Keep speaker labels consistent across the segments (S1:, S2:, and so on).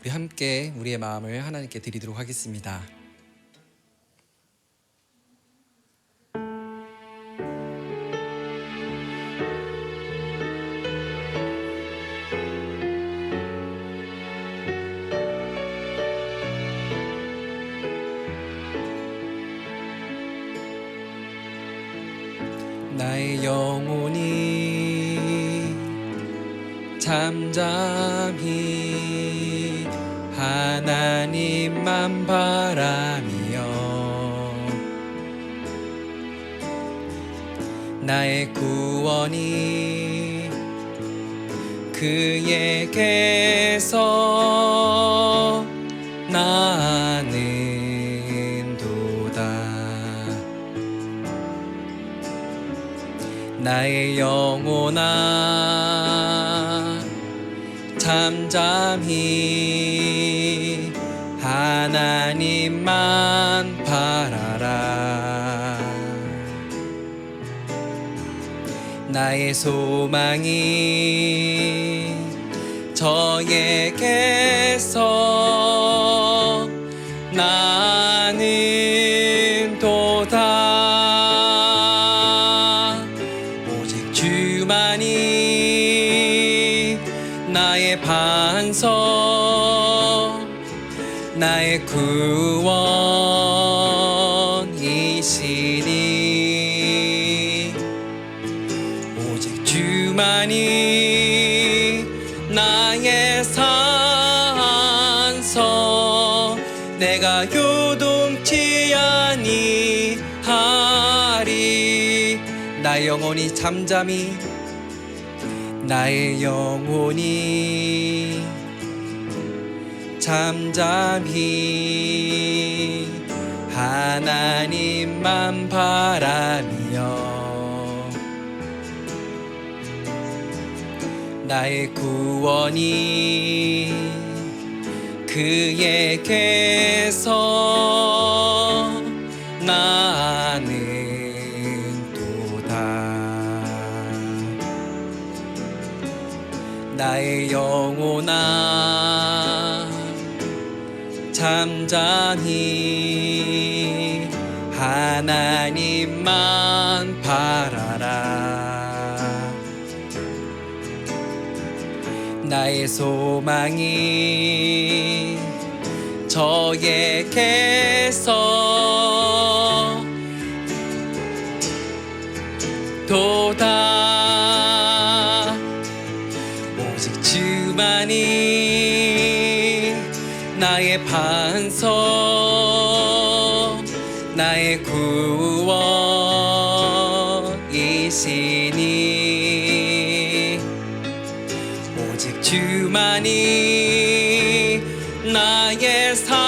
S1: 우리 함께 우리의 마음을 하나님께 드리도록 하겠습니다. 나의 영혼이 잠잠히 하나님만 바라며 나의 구원이 그에게서 나는도다. 나의 영혼아 잠잠히 하나님만 바라라. 나의 소망이 저에게서 나는도다. 오직 주만이 나의 반석 나의 구원이시니 오직 주만이 나의 산성 내가 요동치 아니하리. 나의 영혼이 잠잠히 나의 영혼이 잠잠히 하나님만 바라며 나의 구원이 그에게서 나는도다. 나의 영혼아 잠잠히 하나님만 바라라. 나의 소망이 저에게서 도다. 오직 주만이 나의 반석 나의 구원이시니 오직 주만이 나의 산성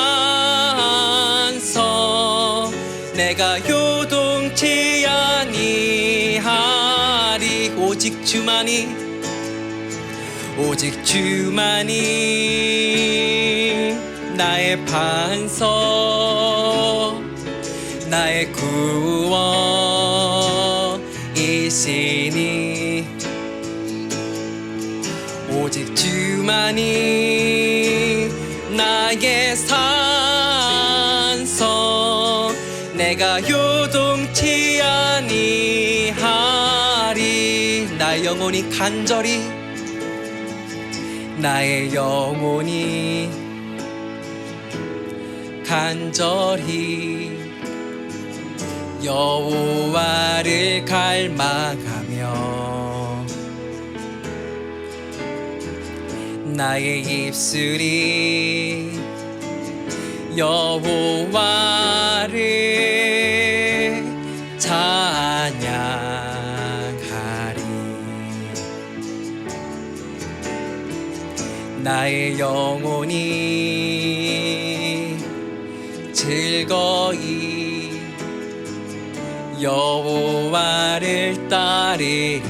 S1: 내가 요동치 아니하리. 오직 주만이 나의 반석 나의 구원이시니 오직 주만이 나의 산성 내가 요동치 아니하리. 나의 영혼이 간절히 나의 영혼이 간절히 여호와를 갈망하며 나의 입술이 여호와를 찬양하리. 나의 영혼이 즐거이 여호와를 따르리니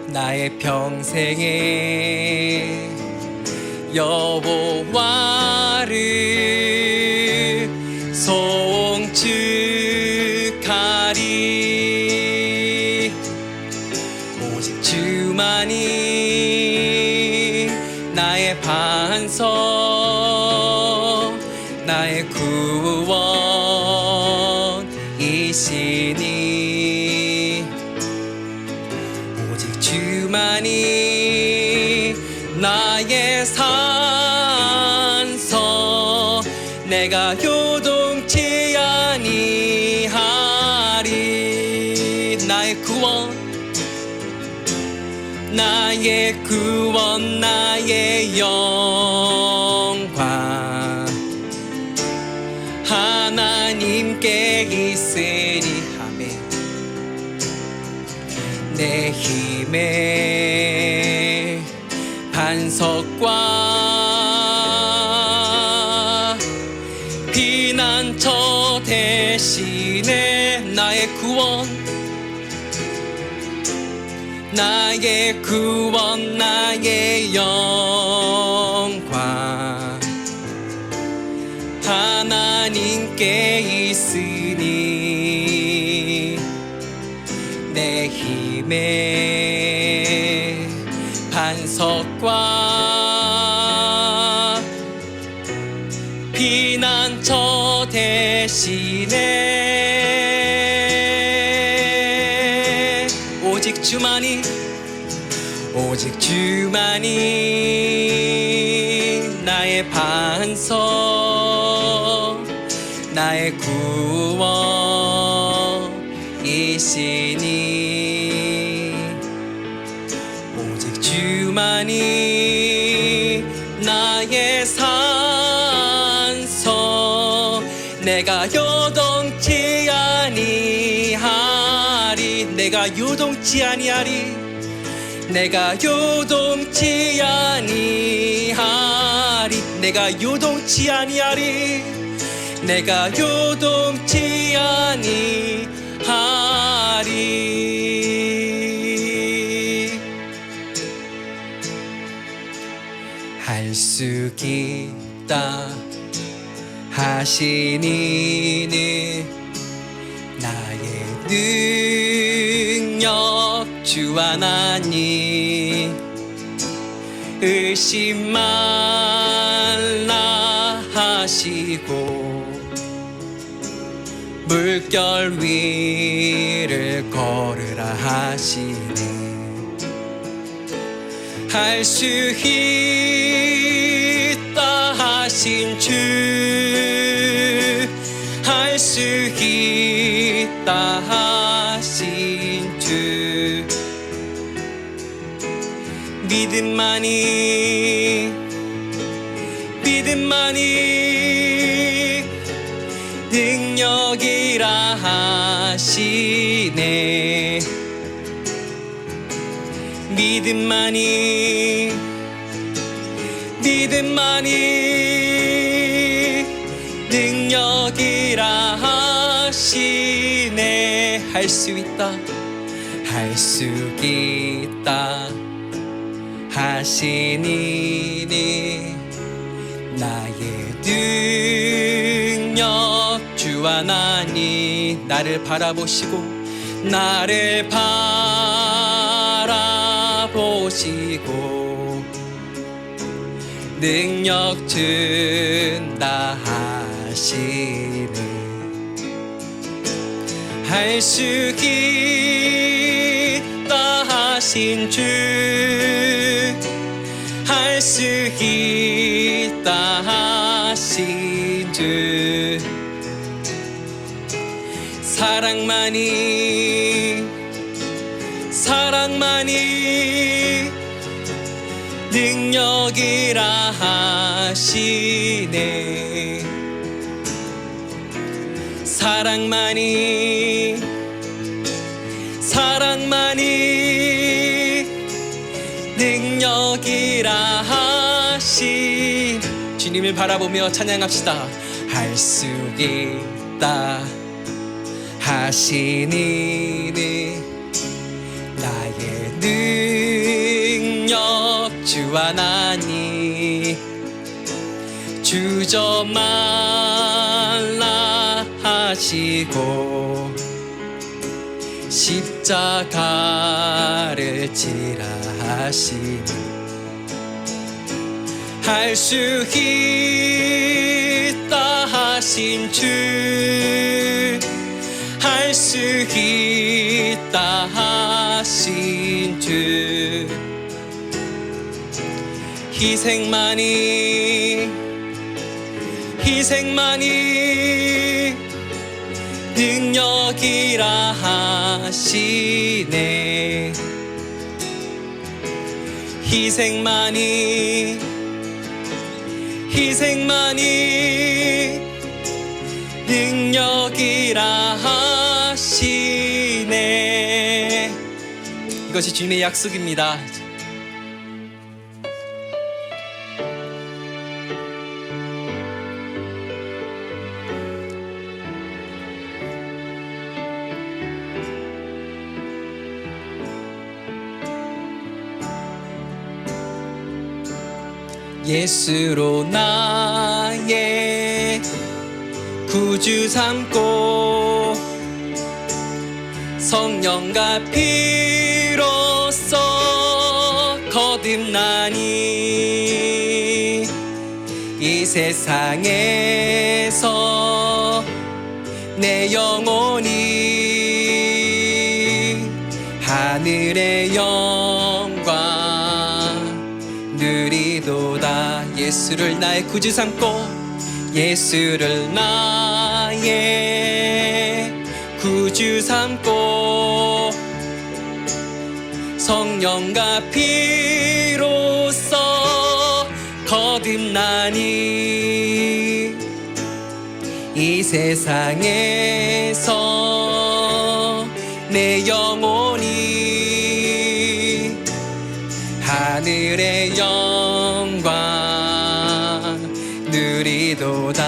S1: 나의 평생에 여호와를 송축하리. 오직 주만 주만이 나의 반석 나의 구원이시니 오직 주만이 나의 산서 내가 요동치 아니하리 나의 구원 나의 영광 하나님께 있으리 아멘 내 힘의 반석과 피난처 대신에 나의 구원 나의 영광 하나님께 있으니 내 힘의 반석과 피난처 대신에 오직 주만이 나의 반석 나의 구원이시니 오직 주만이 나의 산서 내가 요동치 아니하리 내가 요동치 아니하리 내가 요동치 아니하리 내가 요동치 아니하리 내가 요동치 아니하리 할 수 있다 하시니는 나의 능력 주 하나님 의심 말라 하시고 물결 위를 걸으라 하시네 할 수 있다 하신 주 할 수 있다 하신 주 믿음만이 능력이라 하시네 믿음만이 능력이라 하시네 할 수 있다 하시니 나의 능력 주 하나님 나를 바라보시고 능력 준다 하시네 할 수 있다 하신 주 할 수 있다 하신 주 사랑만이 능력이라 하시네 사랑만이 능력이라 하신 주님을 바라보며 찬양합시다 할 수 있다 하시니 나의 능력 주 하나님 주저 말라 하시고 십자가를 지라 하시니 할 수 있다 하신 주 할 수 있다 하신 주 희생만이 능력이라 하시네 희생만이 능력이라 하시네 이것이 주님의 약속입니다. 예수로 나의 구주 삼고 성령과 피로써 거듭나니 이 세상에서 내 영혼이 하늘의 영광 누리도다 예수를 나의 구주 삼고 예수를 나의 구주 삼고 성령과 피로써 거듭나니 이 세상에서 내 영혼이 하늘의 영광 누리도다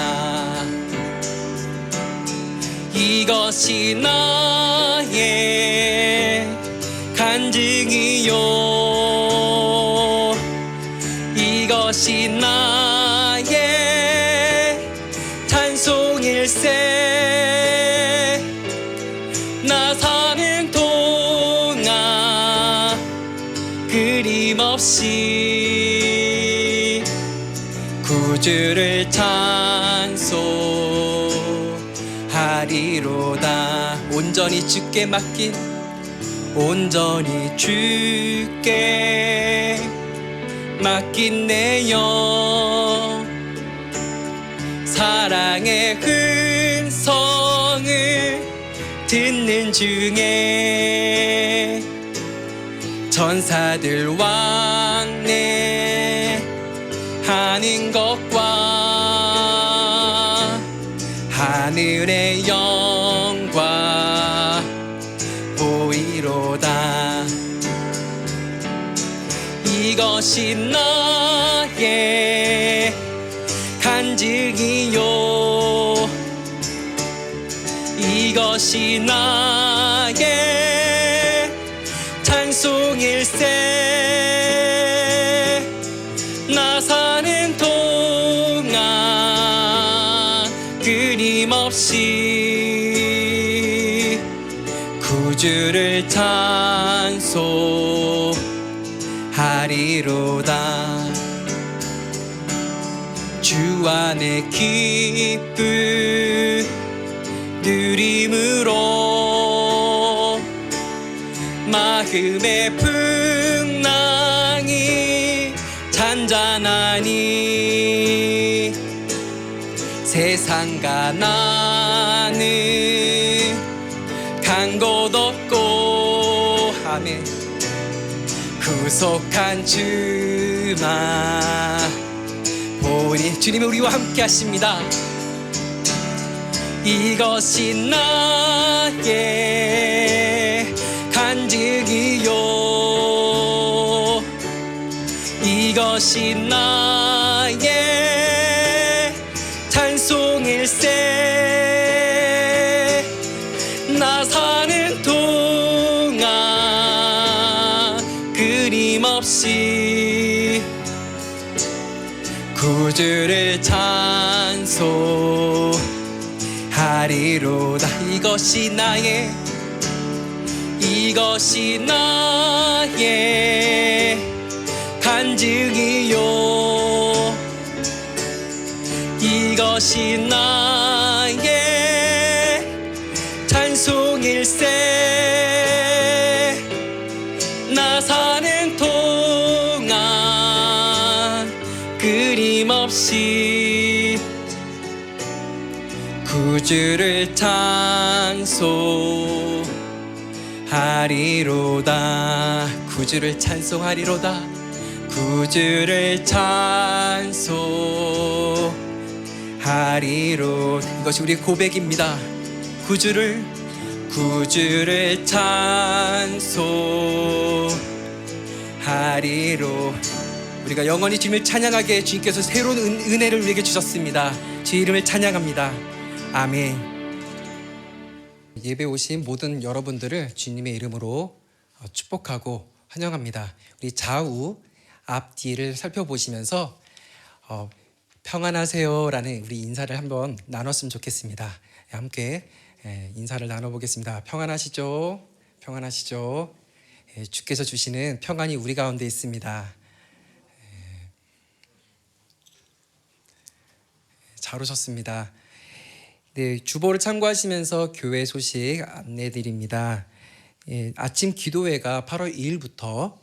S1: 이것이 나의 간증이요 이것이 나의 찬송일세 나 사는 동안 끊임없이 구주를 찬송하리로다 온전히 주께 맡긴 온전히 주께 맡긴 내 영 사랑의 음성을 듣는 중에 천사들 왕래 하는 것과 하늘의 영광 보이로다 이것이 나의 간증이요 이것이 나의 찬송일세 나 사는 동안 끊임없이 구주를 찬송하리로다 주 안에 기쁨 누림으로 마음의 풍랑이 잔잔하니 세상과 나는 간 곳 없고 아멘 구속한 주만 보니 주님이 우리와 함께 하십니다 이것이 나의 간증이요 이것이 나의 찬송일세 나 사는 동안 끊임없이 구주를 찬송하리로다 이것이 나의 증이요 이것이 나의 찬송일세 나 사는 동안 끊임없이 구주를 찬송하리로다 구주를 찬송하리로다 구주를 찬송하리로 이것이 우리의 고백입니다. 구주를 찬송하리로 우리가 영원히 주님을 찬양하게 주님께서 새로운 은혜를 우리에게 주셨습니다. 주 이름을 찬양합니다. 아멘. 예배 오신 모든 여러분들을 주님의 이름으로 축복하고 환영합니다. 우리 좌우 앞뒤를 살펴보시면서 평안하세요 라는 우리 인사를 한번 나눴으면 좋겠습니다. 함께 인사를 나눠보겠습니다. 평안하시죠? 평안하시죠? 주께서 주시는 평안이 우리 가운데 있습니다. 잘 오셨습니다. 네, 주보를 참고하시면서 교회 소식 안내드립니다. 아침 기도회가 8월 2일부터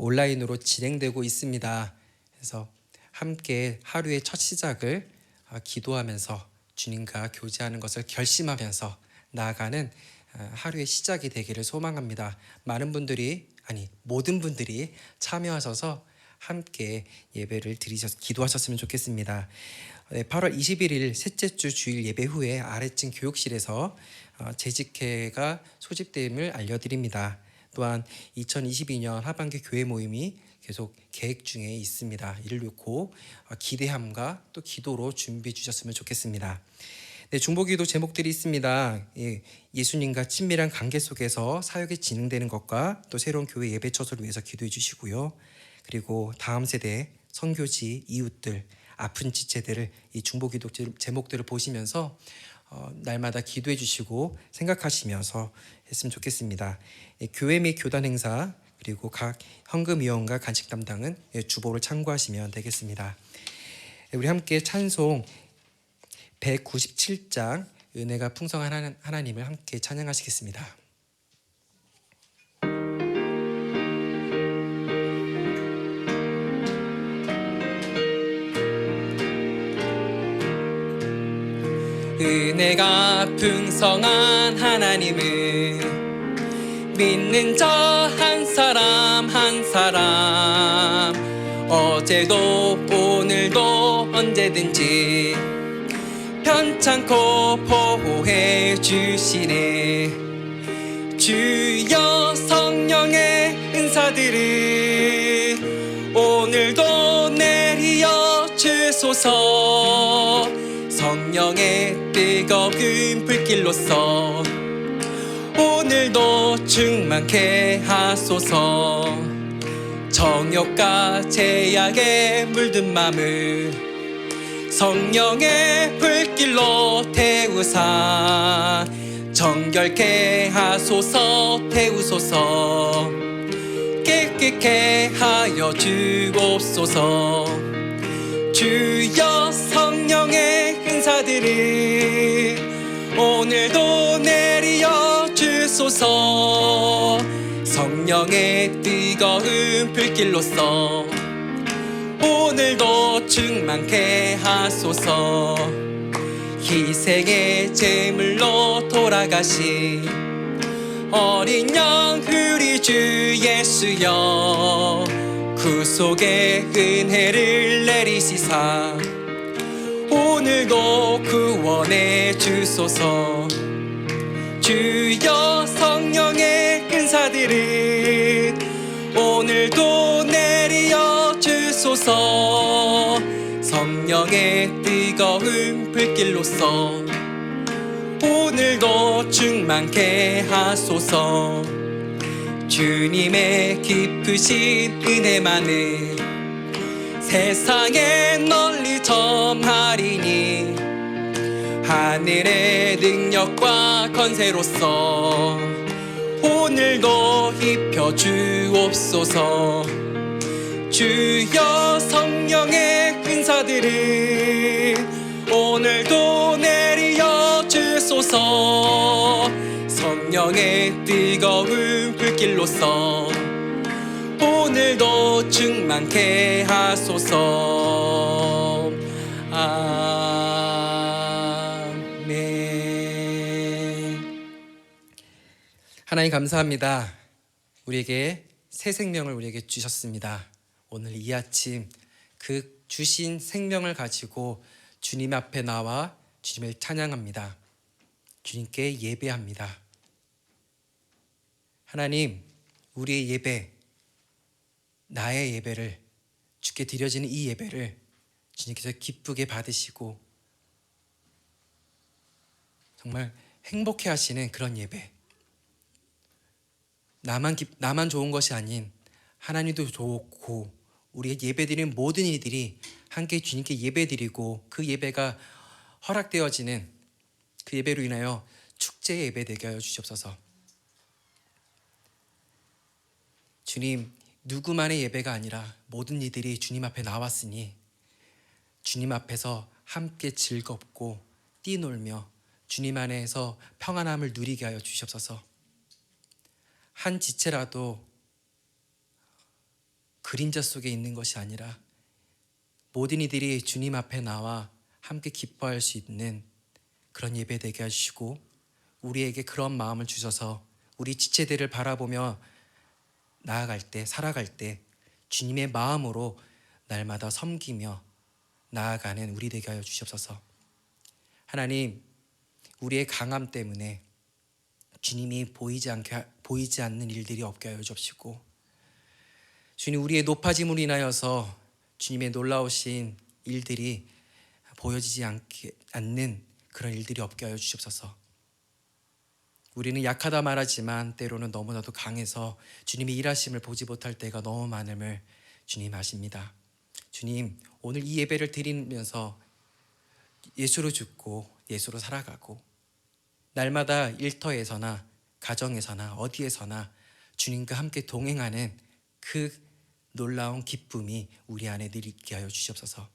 S1: 온라인으로 진행되고 있습니다. 그래서 함께 하루의 첫 시작을 기도하면서 주님과 교제하는 것을 결심하면서 나아가는 하루의 시작이 되기를 소망합니다. 많은 분들이 모든 분들이 참여하셔서 함께 예배를 기도하셨으면 좋겠습니다. 8월 21일 셋째 주 주일 예배 후에 아래층 교육실에서 재직회가 소집됨을 알려드립니다. 또한 2022년 하반기 교회 모임이 계속 계획 중에 있습니다. 이를 놓고 기대함과 또 기도로 준비해 주셨으면 좋겠습니다. 네, 중보기도 제목들이 있습니다. 예수님과 친밀한 관계 속에서 사역이 진행되는 것과 또 새로운 교회 예배처소를 위해서 기도해 주시고요. 그리고 다음 세대 선교지 이웃들 아픈 지체들을 이 중보기도 제목들을 보시면서 날마다 기도해 주시고 생각하시면서 했으면 좋겠습니다. 교회 및 교단 행사 그리고 각 헌금위원과 간식 담당은 주보를 참고하시면 되겠습니다. 우리 함께 찬송 197장 은혜가 풍성한 하나님을 함께 찬양하시겠습니다. 은혜가 풍성한 하나님을 믿는 저 한 사람 한 사람 어제도 오늘도 언제든지 편찮고 보호해 주시네 주여 성령의 은사들을 오늘도 내리어 주소서 성령의 뜨거운 불길로서 오늘도 충만케 하소서 정욕과 제약에 물든 맘을 성령의 불길로 태우사 정결케 하소서 태우소서 깨끗게 하여 주옵소서 주여 성령의 은사들을 오늘도 내리어 주소서 성령의 뜨거운 불길로서 오늘도 충만케 하소서 희생의 제물로 돌아가신 어린 양 우리 주 예수여 구속의 은혜를 내리시사 오늘도 구원해 주소서 주여 성령의 은사들을 오늘도 내리어 주소서 성령의 뜨거운 불길로서 오늘도 충만케 하소서 주님의 깊으신 은혜만을 세상에 널리 전하리니 하늘의 능력과 권세로서 오늘도 입혀 주옵소서 주여 성령의 은사들을 오늘도 내리어 주소서. 성령의 뜨거운 불길로서 오늘도 충만케 하소서. 아멘. 하나님 감사합니다. 우리에게 새 생명을 우리에게 주셨습니다. 오늘 이 아침 그 주신 생명을 가지고 주님 앞에 나와 주님을 찬양합니다. 주님께 예배합니다. 하나님, 우리의 예배, 나의 예배를, 주께 드려지는 이 예배를 주님께서 기쁘게 받으시고 정말 행복해 하시는 그런 예배, 나만 좋은 것이 아닌 하나님도 좋고 우리의 예배드리는 모든 이들이 함께 주님께 예배드리고 그 예배가 허락되어지는 그 예배로 인하여 축제의 예배 되게 하여 주시옵소서. 주님, 누구만의 예배가 아니라 모든 이들이 주님 앞에 나왔으니 주님 앞에서 함께 즐겁고 뛰놀며 주님 안에서 평안함을 누리게 하여 주시옵소서. 한 지체라도 그림자 속에 있는 것이 아니라 모든 이들이 주님 앞에 나와 함께 기뻐할 수 있는 그런 예배 되게 하시고 우리에게 그런 마음을 주셔서 우리 지체들을 바라보며 나아갈 때, 살아갈 때 주님의 마음으로 날마다 섬기며 나아가는 우리 되게 하여 주시옵소서. 하나님, 우리의 강함 때문에 주님이 보이지 않는 일들이 없게 하여 주옵시고 주님, 우리의 높아짐으로 인하여서 주님의 놀라우신 일들이 보여지지 않는 그런 일들이 없게 하여 주시옵소서. 우리는 약하다 말하지만 때로는 너무나도 강해서 주님의 일하심을 보지 못할 때가 너무 많음을 주님 아십니다. 주님, 오늘 이 예배를 드리면서 예수로 죽고 예수로 살아가고 날마다 일터에서나 가정에서나 어디에서나 주님과 함께 동행하는 그 놀라운 기쁨이 우리 안에 늘 있게 하여 주시옵소서.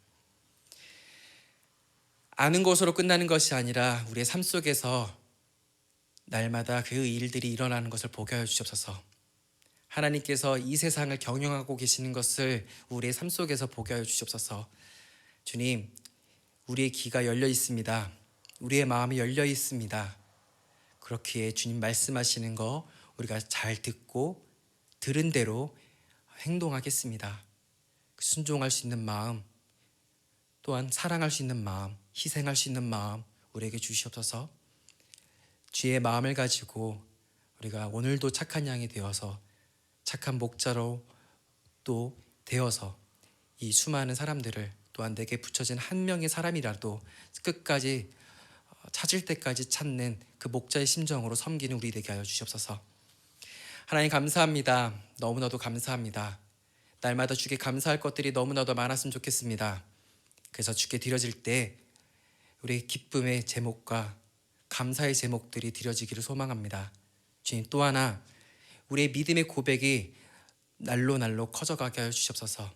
S1: 아는 것으로 끝나는 것이 아니라 우리의 삶 속에서 날마다 그 일들이 일어나는 것을 보게 하여 주시옵소서. 하나님께서 이 세상을 경영하고 계시는 것을 우리의 삶 속에서 보게 하여 주시옵소서. 주님, 우리의 귀가 열려 있습니다. 우리의 마음이 열려 있습니다. 그렇기에 주님 말씀하시는 거 우리가 잘 듣고 들은 대로 행동하겠습니다. 순종할 수 있는 마음, 또한 사랑할 수 있는 마음, 희생할 수 있는 마음 우리에게 주시옵소서. 주의 마음을 가지고 우리가 오늘도 착한 양이 되어서 착한 목자로 또 되어서 이 수많은 사람들을 또한 내게 붙여진 한 명의 사람이라도 끝까지 찾을 때까지 찾는 그 목자의 심정으로 섬기는 우리 되게 하여 주시옵소서. 하나님 감사합니다. 너무나도 감사합니다. 날마다 주께 감사할 것들이 너무나도 많았으면 좋겠습니다. 그래서 주께 드려질 때 우리의 기쁨의 제목과 감사의 제목들이 드려지기를 소망합니다. 주님, 또 하나 우리의 믿음의 고백이 날로 날로 커져가게 하여 주시옵소서.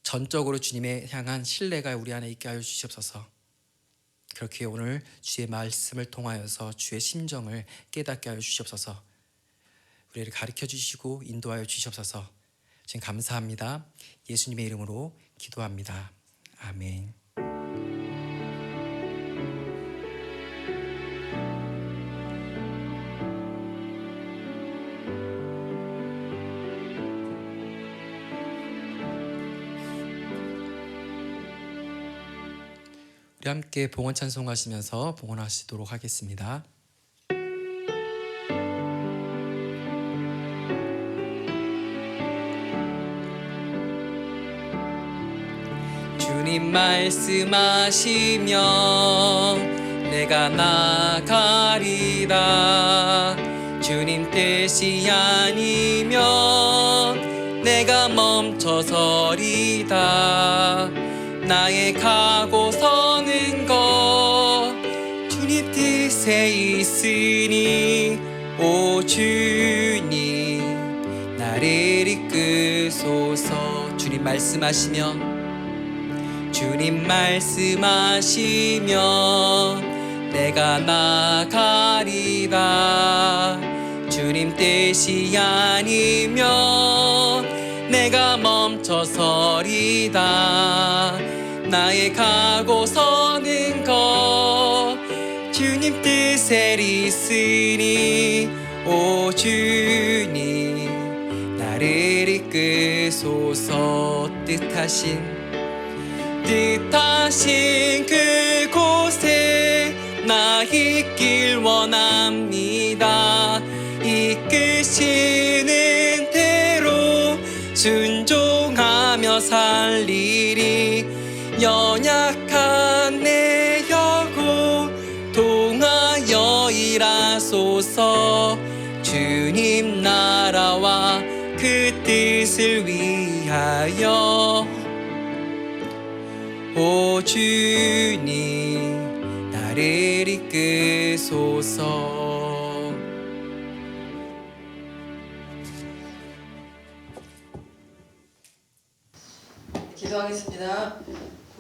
S1: 전적으로 주님의 향한 신뢰가 우리 안에 있게 하여 주시옵소서. 그렇게 오늘 주의 말씀을 통하여서 주의 심정을 깨닫게 하여 주시옵소서. 우리를 가르쳐 주시고 인도하여 주시옵소서. 지금 감사합니다. 예수님의 이름으로 기도합니다. 아멘. 우리 함께 봉헌 찬송하시면서 봉헌하시도록 하겠습니다. 주님 말씀하시면 내가 나가리다. 주님 뜻이 아니면 내가 멈춰서리다. 나의 가고 서는 것 주님 뜻에 있으니 오 주님 나를 이끄소서. 주옵소서. 주님 말씀하시면 내가 나가리라. 주님 뜻이 아니면 내가 멈춰서리다. 나의 가고 서는 것 주님 뜻에 있으니 오 주님 나를 이끄소서. 뜻하신 그곳에 나 있길 원합니다. 이끄시는 대로 순종하며 살리리. 연약한 내 영혼 통하여 일하소서. 주님 나라와 그 뜻을 위하여 오 주님 나를 이끄소서.
S2: 기도하겠습니다.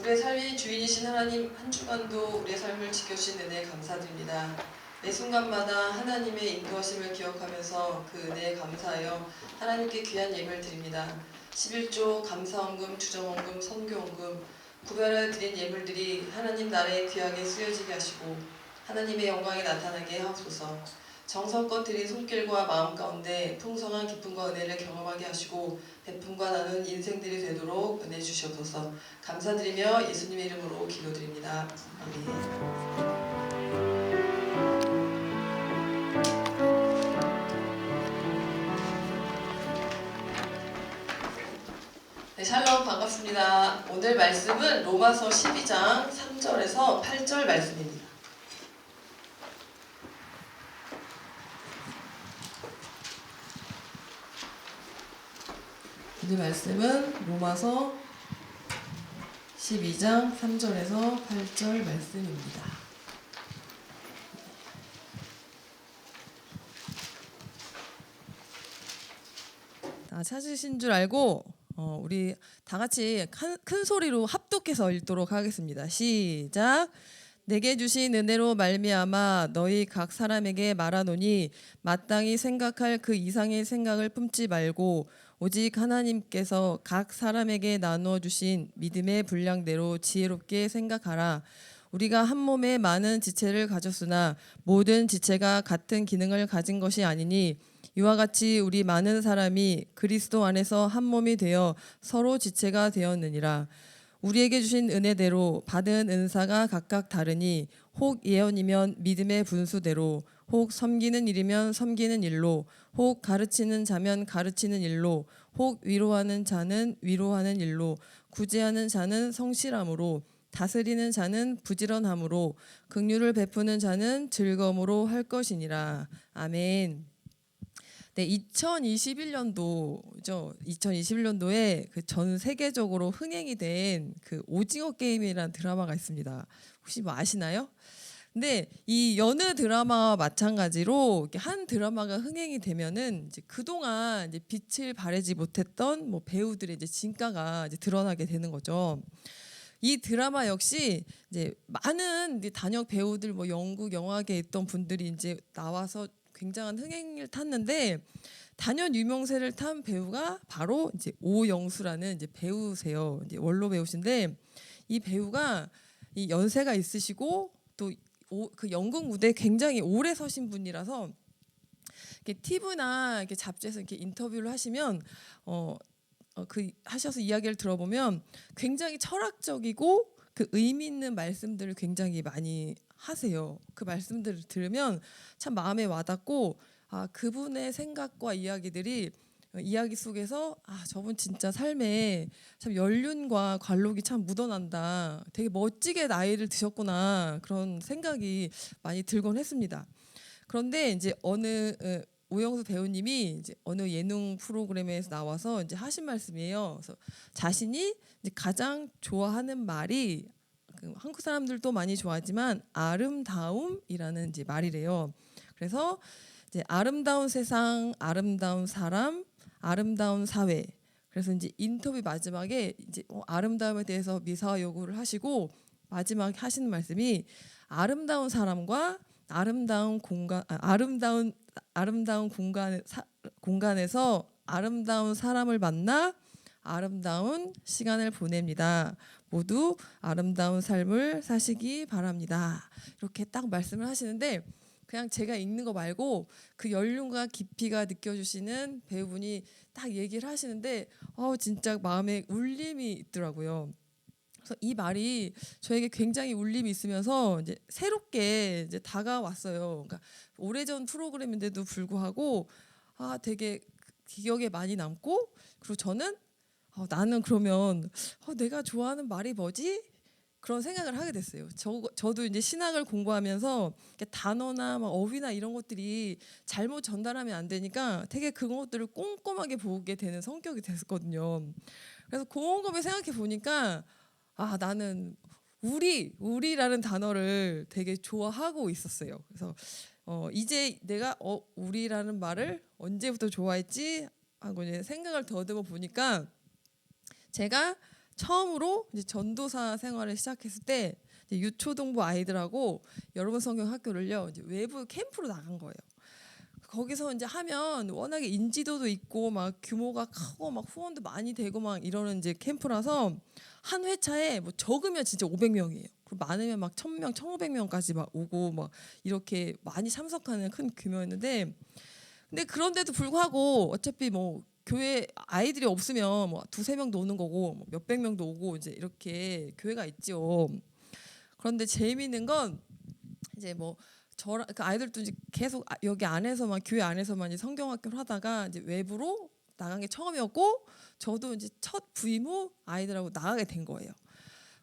S2: 우리의 삶의 주인이신 하나님, 한 주간도 우리의 삶을 지켜주신 은혜에 감사드립니다. 매 순간마다 하나님의 인도하심을 기억하면서 그 은혜에 감사하여 하나님께 귀한 예물을 드립니다. 11조 감사원금, 주정원금, 선교원금 구별하여 드린 예물들이 하나님 나라에 귀하게 쓰여지게 하시고 하나님의 영광이 나타나게 하옵소서. 정성껏 드린 손길과 마음 가운데 풍성한 기쁨과 은혜를 경험하게 하시고 베품과 나눈 인생들이 되도록 은혜 주시옵소서. 감사드리며 예수님의 이름으로 기도드립니다. 아멘. 네, 샬롬 반갑습니다. 오늘 말씀은 로마서 12장 3절에서 8절 말씀입니다. 오늘 말씀은 로마서 12장 3절에서 8절 말씀입니다. 다 찾으신 줄 알고 우리 다 같이 큰 소리로 합독해서 읽도록 하겠습니다. 시작. 내게 주신 은혜로 말미암아 너희 각 사람에게 말하노니 마땅히 생각할 그 이상의 생각을 품지 말고 오직 하나님께서 각 사람에게 나누어 주신 믿음의 분량대로 지혜롭게 생각하라. 우리가 한 몸에 많은 지체를 가졌으나 모든 지체가 같은 기능을 가진 것이 아니니 이와 같이 우리 많은 사람이 그리스도 안에서 한 몸이 되어 서로 지체가 되었느니라. 우리에게 주신 은혜대로 받은 은사가 각각 다르니 혹 예언이면 믿음의 분수대로, 혹 섬기는 일이면 섬기는 일로, 혹 가르치는 자면 가르치는 일로, 혹 위로하는 자는 위로하는 일로, 구제하는 자는 성실함으로, 다스리는 자는 부지런함으로, 긍휼을 베푸는 자는 즐거움으로 할 것이니라. 아멘. 네, 2021년도죠. 2021년도에 그 전 세계적으로 흥행이 된 그 오징어 게임이라는 드라마가 있습니다. 혹시 뭐 아시나요? 근데 이 여느 드라마와 마찬가지로 이렇게 한 드라마가 흥행이 되면은 이제 그동안 이제 빛을 발하지 못했던 뭐 배우들의 이제 진가가 이제 드러나게 되는 거죠. 이 드라마 역시 이제 많은 이제 단역 배우들 뭐 연극 영화계에 있던 분들이 이제 나와서 굉장한 흥행을 탔는데 단연 유명세를 탄 배우가 바로 이제 오영수라는 이제 배우세요. 이제 원로 배우신데 이 배우가 이 연세가 있으시고 또 그 연극 무대에 굉장히 오래 서신 분이라서 이렇게 TV나 이렇게 잡지에서 이렇게 인터뷰를 하시면 그 하셔서 이야기를 들어보면 굉장히 철학적이고 그 의미 있는 말씀들을 굉장히 많이 하세요. 그 말씀들을 들으면 참 마음에 와닿고 그분의 생각과 이야기들이 이야기 속에서 저분 진짜 삶에 참 연륜과 관록이 참 묻어난다. 되게 멋지게 나이를 드셨구나. 그런 생각이 많이 들곤 했습니다. 그런데 이제 오영수 배우님이 이제 어느 예능 프로그램에서 나와서 이제 하신 말씀이에요. 그래서 자신이 이제 가장 좋아하는 말이 한국 사람들도 많이 좋아하지만 아름다움이라는 이제 말이래요. 그래서 이제 아름다운 세상, 아름다운 사람, 아름다운 사회. 그래서 이제 인터뷰 마지막에 이제 아름다움에 대해서 미사와 요구를 하시고 마지막에 하시는 말씀이 아름다운 사람과 아름다운 공간에서 아름다운 사람을 만나 아름다운 시간을 보냅니다. 모두 아름다운 삶을 사시기 바랍니다. 이렇게 딱 말씀을 하시는데 그냥 제가 읽는 거 말고 그 연륜과 깊이가 느껴지시는 배우분이 딱 얘기를 하시는데 진짜 마음에 울림이 있더라고요. 그래서 이 말이 저에게 굉장히 울림이 있으면서 이제 새롭게 이제 다가왔어요. 그러니까 오래전 프로그램인데도 불구하고 되게 기억에 많이 남고 그리고 저는 나는 그러면 내가 좋아하는 말이 뭐지? 그런 생각을 하게 됐어요. 저도 이제 신학을 공부하면서 단어나 막 어휘나 이런 것들이 잘못 전달하면 안 되니까 되게 그런 것들을 꼼꼼하게 보게 되는 성격이 됐었거든요. 그래서 곰곰이 생각해 보니까 나는 우리라는 단어를 되게 좋아하고 있었어요. 그래서 이제 내가 우리라는 말을 언제부터 좋아했지 하고 이제 생각을 더듬어 보니까 제가 처음으로 이제 전도사 생활을 시작했을 때 이제 유초동부 아이들하고 여러분 성경 학교를요 이제 외부 캠프로 나간 거예요. 거기서 이제 하면 워낙에 인지도도 있고 막 규모가 크고 막 후원도 많이 되고 막 이러는 이제 캠프라서 한 회차에 뭐 적으면 진짜 500명이에요. 그리고 많으면 막 1000명, 1500명까지 막 오고 막 이렇게 많이 참석하는 큰 규모였는데 근데 그런데도 불구하고 어차피 뭐 교회 아이들이 없으면 뭐 두세 명도 오는 거고 뭐 몇백 명도 오고 이제 이렇게 교회가 있죠. 그런데 재미있는 건 이제 뭐 저랑 그 아이들도 이제 계속 여기 안에서만 교회 안에서만 이제 성경학교를 하다가 이제 외부로 나간 게 처음이었고 저도 이제 첫 부임 후 아이들하고 나가게 된 거예요.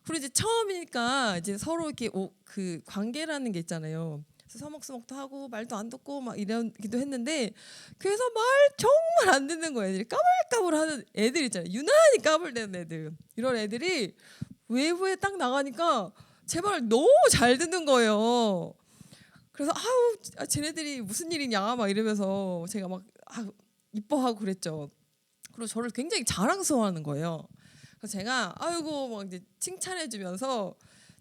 S2: 그리고 이제 처음이니까 이제 서로 이렇게 그 관계라는 게 있잖아요. 그래서 서먹서먹도 하고 말도 안 듣고 막 이러기도 했는데 그래서 말 정말 안 듣는 거예요. 애들이 까불까불하는 애들 있잖아요. 유난히 까불대는 애들. 이런 애들이 외부에 딱 나가니까 제 말을 너무 잘 듣는 거예요. 그래서 쟤네들이 무슨 일이냐 막 이러면서 제가 막 이뻐하고 그랬죠. 그리고 저를 굉장히 자랑스러워하는 거예요. 그래서 제가 막 이제 칭찬해주면서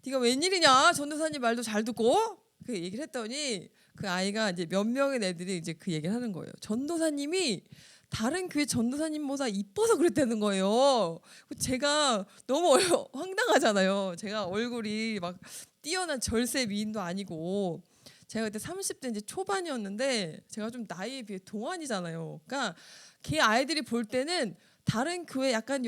S2: 네가 웬일이냐 전도사님 말도 잘 듣고 그 얘기를 했더니 그 아이가 이제 몇 명의 애들이 이제 그 얘기를 하는 거예요. 전도사님이 다른 교회 전도사님보다 이뻐서 그랬다는 거예요. 제가 너무 황당하잖아요. 제가 얼굴이 막 뛰어난 절세 미인도 아니고 제가 그때 30대 이제 초반이었는데 제가 좀 나이에 비해 동안이잖아요. 그러니까 걔 아이들이 볼 때는 다른 교회 약간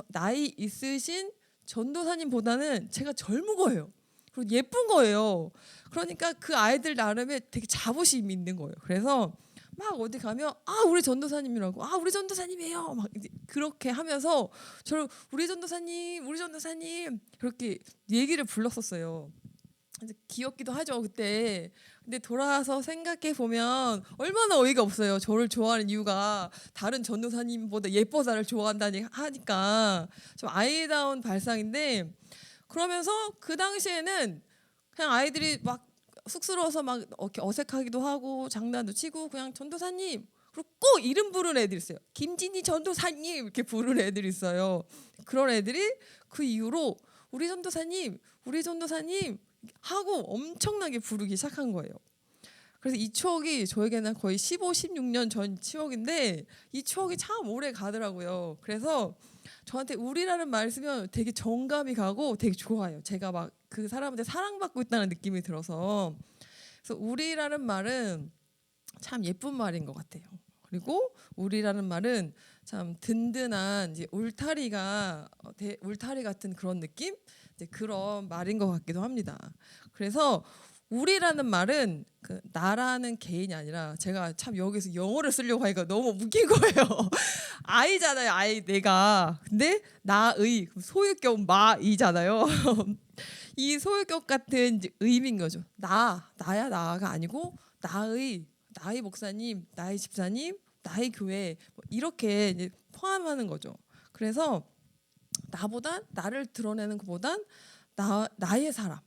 S2: 나이 있으신 전도사님보다는 제가 젊은 거예요. 그리고 예쁜 거예요. 그러니까 그 아이들 나름에 되게 자부심이 있는 거예요. 그래서 막 어디 가면 우리 전도사님이라고 우리 전도사님이에요. 막 그렇게 하면서 저를 우리 전도사님 그렇게 얘기를 불렀었어요. 귀엽기도 하죠 그때. 근데 돌아서 생각해 보면 얼마나 어이가 없어요. 저를 좋아하는 이유가 다른 전도사님보다 예뻐서 나를 좋아한다니 하니까 좀 아이다운 발상인데 그러면서 그 당시에는 그냥 아이들이 막 쑥스러워서 막 이렇게 어색하기도 하고 장난도 치고 그냥 전도사님 그리고 꼭 이름 부르는 애들이 있어요. 김진희 전도사님 이렇게 부르는 애들이 있어요. 그런 애들이 그 이후로 우리 전도사님 하고 엄청나게 부르기 시작한 거예요. 그래서 이 추억이 저에게는 거의 15, 16년 전 추억인데 이 추억이 참 오래 가더라고요. 그래서 저한테 우리라는 말 쓰면 되게 정감이 가고 되게 좋아요. 제가 막 그 사람한테 사랑받고 있다는 느낌이 들어서 그래서 우리라는 말은 참 예쁜 말인 것 같아요. 그리고 우리라는 말은 참 든든한 이제 울타리 같은 그런 느낌, 이제 그런 말인 것 같기도 합니다. 그래서 우리라는 말은 그 나라는 개인이 아니라 제가 참 여기서 영어를 쓰려고 하니까 너무 웃긴 거예요. 아이잖아요, 아이 내가. 근데 나의 소유격 마이잖아요. 이 소유격 같은 이제 의미인 거죠. 나가 아니고 나의 목사님, 나의 집사님, 나의 교회 뭐 이렇게 이제 포함하는 거죠. 그래서 나를 드러내는 것보단 나의 사람.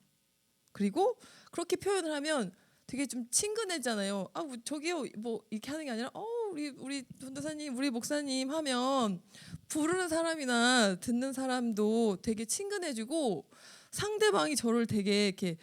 S2: 그리고 그렇게 표현을 하면 되게 좀 친근해잖아요. 저기요 뭐 이렇게 하는 게 아니라 우리 전도사님, 우리 목사님 하면 부르는 사람이나 듣는 사람도 되게 친근해지고 상대방이 저를 되게 이렇게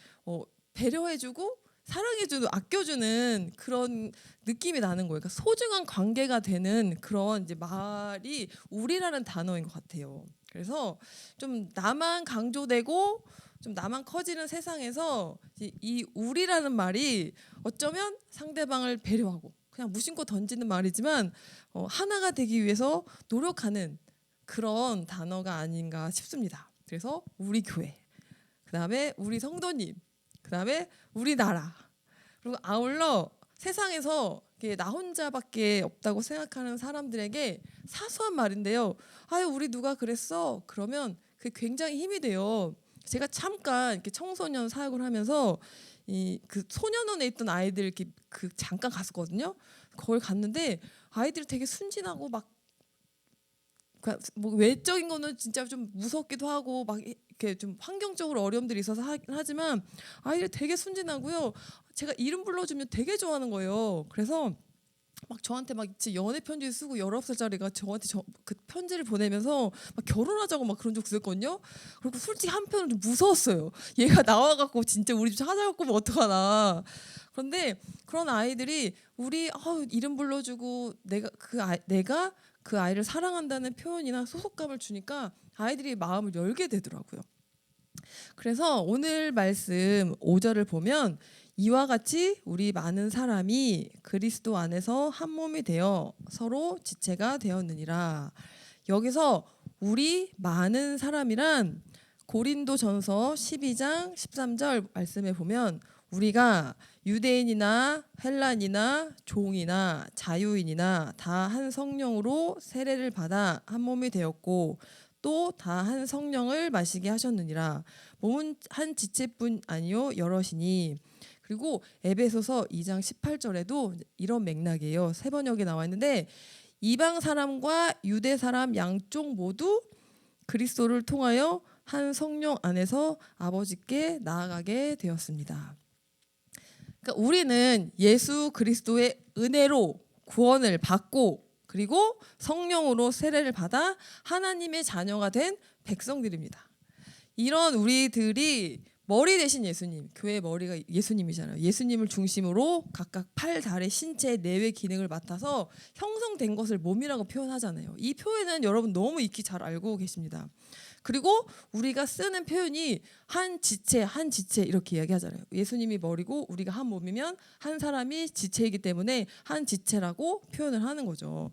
S2: 배려해주고 사랑해주고 아껴주는 그런 느낌이 나는 거예요. 그러니까 소중한 관계가 되는 그런 이제 말이 우리라는 단어인 것 같아요. 그래서 좀 나만 강조되고 좀 나만 커지는 세상에서 이 우리라는 말이 어쩌면 상대방을 배려하고 그냥 무심코 던지는 말이지만 하나가 되기 위해서 노력하는 그런 단어가 아닌가 싶습니다. 그래서 우리 교회, 그다음에 우리 성도님, 그다음에 우리나라, 그리고 아울러 세상에서 나 혼자밖에 없다고 생각하는 사람들에게 사소한 말인데요. 아유 우리 누가 그랬어? 그러면 그게 굉장히 힘이 돼요. 제가 잠깐 이렇게 청소년 사역을 하면서 그 소년원에 있던 아이들 이렇게 그 잠깐 갔었거든요. 거기 갔는데 아이들이 되게 순진하고 막 뭐 외적인 거는 진짜 좀 무섭기도 하고 막 이렇게 좀 환경적으로 어려움들이 있어서 하지만 아이들 되게 순진하고요. 제가 이름 불러주면 되게 좋아하는 거예요. 그래서 막 저한테 막 연애 편지 쓰고 19살짜리가 저한테 그 편지를 보내면서 막 결혼하자고 막 그런 적 있었거든요. 그리고 솔직히 한편으로 좀 무서웠어요. 얘가 나와갖고 진짜 우리 집 찾아갖고 면 어떡하나. 그런데 그런 아이들이 우리 이름 불러주고 내가 그 아이를 사랑한다는 표현이나 소속감을 주니까 아이들이 마음을 열게 되더라고요. 그래서 오늘 말씀 5절을 보면 이와 같이 우리 많은 사람이 그리스도 안에서 한 몸이 되어 서로 지체가 되었느니라. 여기서 우리 많은 사람이란 고린도전서 12장 13절 말씀에 보면 우리가 유대인이나 헬란이나 종이나 자유인이나 다 한 성령으로 세례를 받아 한 몸이 되었고 또 다 한 성령을 마시게 하셨느니라. 몸은 한 지체뿐 아니요 여럿이니. 그리고 에베소서 2장 18절에도 이런 맥락이에요. 세 번역에 나와 있는데 이방 사람과 유대 사람 양쪽 모두 그리스도를 통하여 한 성령 안에서 아버지께 나아가게 되었습니다. 그러니까 우리는 예수 그리스도의 은혜로 구원을 받고 그리고 성령으로 세례를 받아 하나님의 자녀가 된 백성들입니다. 이런 우리들이 머리 대신 예수님, 교회의 머리가 예수님이잖아요. 예수님을 중심으로 각각 팔, 다리, 신체의 내외 기능을 맡아서 형성된 것을 몸이라고 표현하잖아요. 이 표현은 여러분 너무 익히 잘 알고 계십니다. 그리고 우리가 쓰는 표현이 한 지체 이렇게 이야기하잖아요. 예수님이 머리고 우리가 한 몸이면 한 사람이 지체이기 때문에 한 지체라고 표현을 하는 거죠.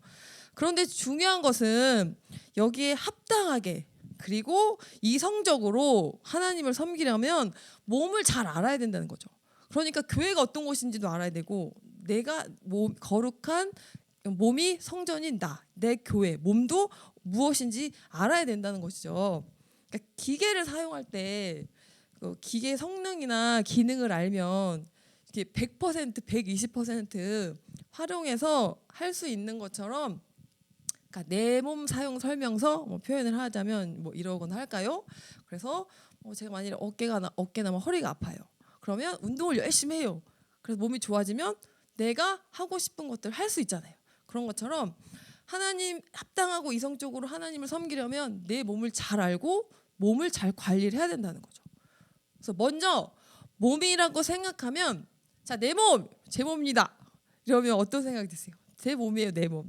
S2: 그런데 중요한 것은 여기에 합당하게 그리고 이성적으로 하나님을 섬기려면 몸을 잘 알아야 된다는 거죠. 그러니까 교회가 어떤 곳인지도 알아야 되고 내가 거룩한 몸이 성전인 내 교회, 몸도 무엇인지 알아야 된다는 것이죠. 그러니까 기계를 사용할 때 기계 성능이나 기능을 알면 이렇게 100%, 120% 활용해서 할 수 있는 것처럼 그러니까 내 몸 사용 설명서 표현을 하자면 이러거나 할까요? 그래서 제가 만약에 어깨나 허리가 아파요. 그러면 운동을 열심히 해요. 그래서 몸이 좋아지면 내가 하고 싶은 것들을 할 수 있잖아요. 그런 것처럼 하나님 합당하고 이성적으로 하나님을 섬기려면 내 몸을 잘 알고 몸을 잘 관리를 해야 된다는 거죠. 그래서 먼저 몸이라고 생각하면 자, 내 몸, 제 몸입니다. 이러면 어떤 생각이 드세요? 제 몸이에요, 내 몸,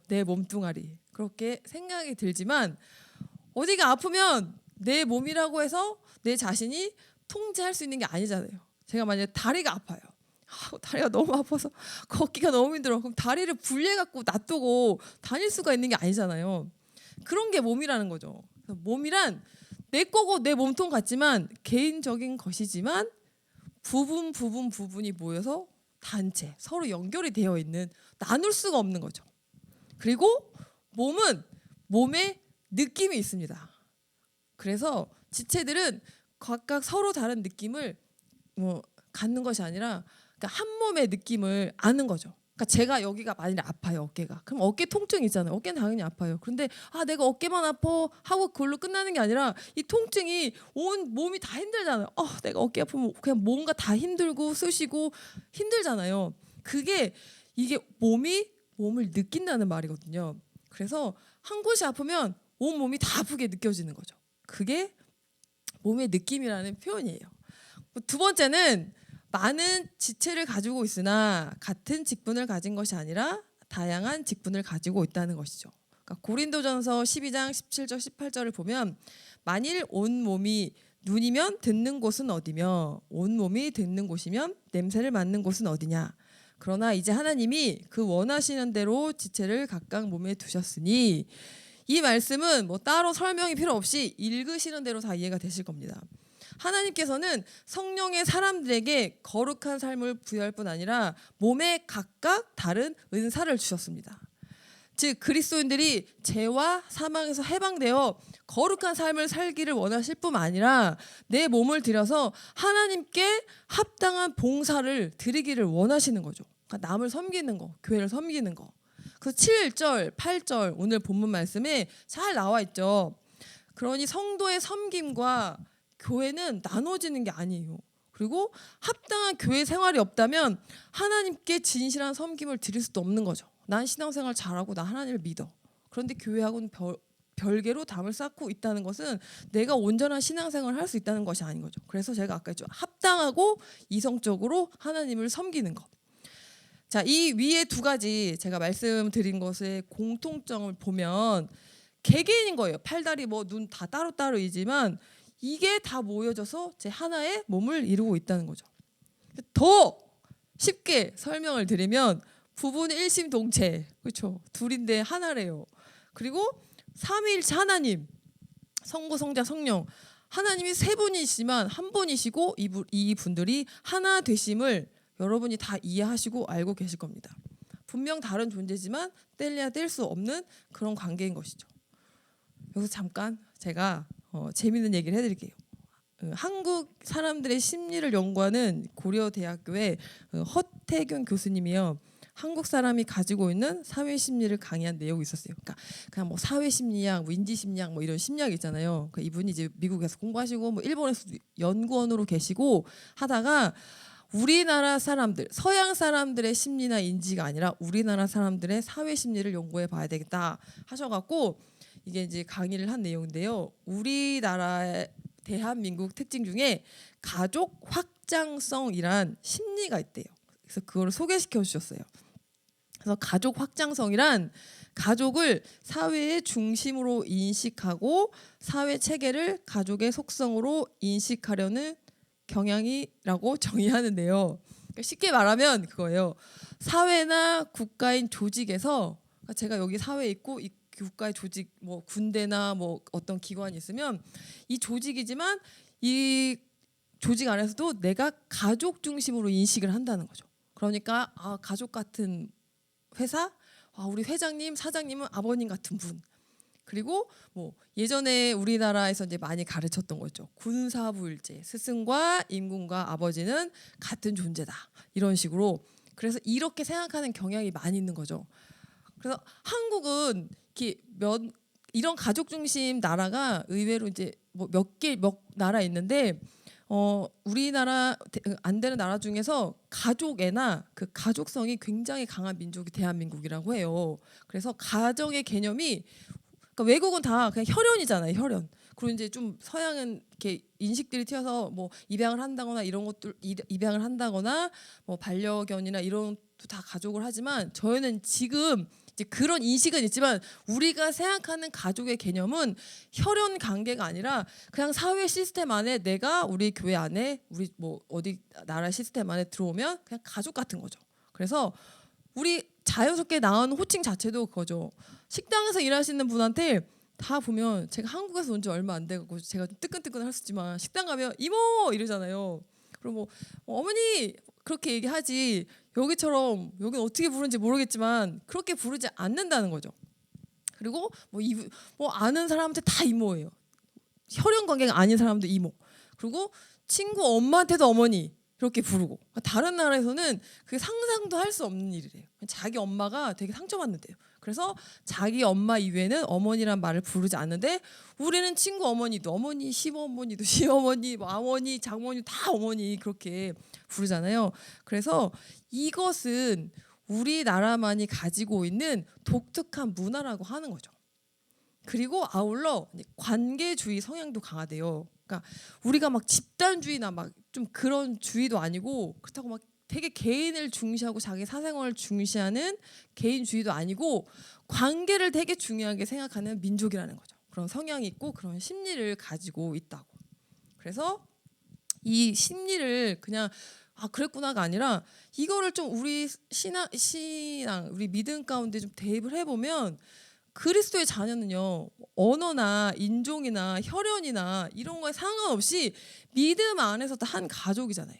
S2: 내 몸뚱아리. 그렇게 생각이 들지만 어디가 아프면 내 몸이라고 해서 내 자신이 통제할 수 있는 게 아니잖아요. 제가 만약에 다리가 아파요. 다리가 너무 아파서 걷기가 너무 힘들어. 그럼 다리를 분리해갖고 놔두고 다닐 수가 있는 게 아니잖아요. 그런 게 몸이라는 거죠. 몸이란 내 거고 내 몸통 같지만 개인적인 것이지만 부분이 모여서 단체, 서로 연결이 되어 있는 나눌 수가 없는 거죠. 그리고 몸은 몸에 느낌이 있습니다. 그래서 지체들은 각각 서로 다른 느낌을 갖는 것이 아니라 그러니까 한 몸의 느낌을 아는 거죠. 그러니까 제가 여기가 만약에 아파요, 어깨가. 그럼 어깨 통증이 있잖아요. 어깨는 당연히 아파요. 그런데 내가 어깨만 아파 하고 그걸로 끝나는 게 아니라 이 통증이 온 몸이 다 힘들잖아요. 내가 어깨 아프면 그냥 뭔가 다 힘들고 쑤시고 힘들잖아요. 이게 몸이 몸을 느낀다는 말이거든요. 그래서 한 곳이 아프면 온 몸이 다 아프게 느껴지는 거죠. 그게 몸의 느낌이라는 표현이에요. 두 번째는 많은 지체를 가지고 있으나 같은 직분을 가진 것이 아니라 다양한 직분을 가지고 있다는 것이죠. 그러니까 고린도전서 12장 17절 18절을 보면 만일 온 몸이 눈이면 듣는 곳은 어디며 온 몸이 듣는 곳이면 냄새를 맡는 곳은 어디냐. 그러나 이제 하나님이 그 원하시는 대로 지체를 각각 몸에 두셨으니 이 말씀은 뭐 따로 설명이 필요 없이 읽으시는 대로 다 이해가 되실 겁니다. 하나님께서는 성령의 사람들에게 거룩한 삶을 부여할 뿐 아니라 몸에 각각 다른 은사를 주셨습니다. 즉 그리스도인들이 죄와 사망에서 해방되어 거룩한 삶을 살기를 원하실 뿐 아니라 내 몸을 들여서 하나님께 합당한 봉사를 드리기를 원하시는 거죠. 그러니까 남을 섬기는 거, 교회를 섬기는 거. 그래서 7절, 8절 오늘 본문 말씀에 잘 나와 있죠. 그러니 성도의 섬김과 교회는 나눠지는 게 아니에요. 그리고 합당한 교회 생활이 없다면 하나님께 진실한 섬김을 드릴 수도 없는 거죠. 난 신앙생활 잘하고 나 하나님을 믿어. 그런데 교회하고는 별개로 담을 쌓고 있다는 것은 내가 온전한 신앙생활을 할 수 있다는 것이 아닌 거죠. 그래서 제가 아까 했죠. 합당하고 이성적으로 하나님을 섬기는 것. 자, 이 위에 두 가지 제가 말씀드린 것의 공통점을 보면 개개인인 거예요. 팔다리 뭐 눈 다 따로따로이지만 이게 다 모여져서 제 하나의 몸을 이루고 있다는 거죠. 더 쉽게 설명을 드리면 부부는 일심동체, 그렇죠? 둘인데 하나래요. 그리고 삼위일체 하나님, 성부, 성자, 성령, 하나님이 세 분이시지만 한 분이시고 이 분들이 하나 되심을 여러분이 다 이해하시고 알고 계실 겁니다. 분명 다른 존재지만 뗄래야 뗄 수 없는 그런 관계인 것이죠. 여기서 잠깐 제가 재미있는 얘기를 해드릴게요. 한국 사람들의 심리를 연구하는 고려대학교의 허태균 교수님이요. 한국 사람이 가지고 있는 사회 심리를 강의한 내용이 있었어요. 그러니까 그냥 뭐 사회 심리학, 뭐 인지 심리학, 뭐 이런 심리학 있잖아요. 그러니까 이분이 이제 미국에서 공부하시고 뭐 일본에서 연구원으로 계시고 하다가 우리나라 사람들, 서양 사람들의 심리나 인지가 아니라 우리나라 사람들의 사회 심리를 연구해 봐야 되겠다 하셔갖고 이게 이제 강의를 한 내용인데요. 우리나라의 대한민국 특징 중에 가족 확장성이란 심리가 있대요. 그래서 그거를 소개시켜 주셨어요. 그래서 가족 확장성이란 가족을 사회의 중심으로 인식하고 사회 체계를 가족의 속성으로 인식하려는 경향이라고 정의하는데요. 그러니까 쉽게 말하면 그거예요. 사회나 국가인 조직에서 제가 여기 사회에 있고 이 국가의 조직 뭐 군대나 뭐 어떤 기관이 있으면 이 조직이지만 이 조직 안에서도 내가 가족 중심으로 인식을 한다는 거죠. 그러니까 가족 같은 회사, 우리 회장님, 사장님은 아버님 같은 분. 그리고 뭐 예전에 우리나라에서 이제 많이 가르쳤던 거죠. 군사부일제, 스승과 임금과 아버지는 같은 존재다. 이런 식으로. 그래서 이렇게 생각하는 경향이 많이 있는 거죠. 그래서 한국은 이렇게 이런 가족 중심 나라가 의외로 이제 뭐 몇 나라 있는데 우리나라 안 되는 나라 중에서 가족애나 그 가족성이 굉장히 강한 민족이 대한민국이라고 해요. 그래서 가정의 개념이 그러니까 외국은 다 그냥 혈연이잖아요, 혈연. 그리고 이제 좀 서양은 이렇게 인식들이 튀어서 뭐 입양을 한다거나 이런 것들 입양을 한다거나 뭐 반려견이나 이런 것도 다 가족을 하지만 저희는 지금 이제 그런 인식은 있지만 우리가 생각하는 가족의 개념은 혈연 관계가 아니라 그냥 사회 시스템 안에 내가 우리 교회 안에 우리 뭐 어디 나라 시스템 안에 들어오면 그냥 가족 같은 거죠. 그래서 우리 자연스럽게 나오는 호칭 자체도 그거죠. 식당에서 일하시는 분한테 다 보면 제가 한국에서 온 지 얼마 안 돼가지고 제가 좀 뜨끈뜨끈할 수 있지만 식당 가면 이모 이러잖아요. 그리고 뭐 어머니 그렇게 얘기하지 여기처럼 여기는 어떻게 부르는지 모르겠지만 그렇게 부르지 않는다는 거죠. 그리고 뭐 아는 사람한테 다 이모예요. 혈연 관계가 아닌 사람도 이모. 그리고 친구 엄마한테도 어머니 이렇게 부르고. 다른 나라에서는 그게 상상도 할 수 없는 일이래요. 자기 엄마가 되게 상처받는데요. 그래서 자기 엄마 이외에는 어머니란 말을 부르지 않는데 우리는 친구 어머니도 어머니, 시어머니도 시어머니, 뭐 아버니, 장모님 다 어머니 그렇게 부르잖아요. 그래서 이것은 우리나라만이 가지고 있는 독특한 문화라고 하는 거죠. 그리고 아울러 관계주의 성향도 강하대요. 그러니까 우리가 막 집단주의나 막 좀 그런 주의도 아니고, 그렇다고 막 되게 개인을 중시하고 자기 사생활을 중시하는 개인주의도 아니고, 관계를 되게 중요하게 생각하는 민족이라는 거죠. 그런 성향이 있고 그런 심리를 가지고 있다고. 그래서 이 심리를 그냥 그랬구나가 아니라 이거를 좀 우리 신앙 우리 믿음 가운데 좀 대입을 해보면, 그리스도의 자녀는요, 언어나 인종이나 혈연이나 이런 거에 상관없이 믿음 안에서 다 한 가족이잖아요.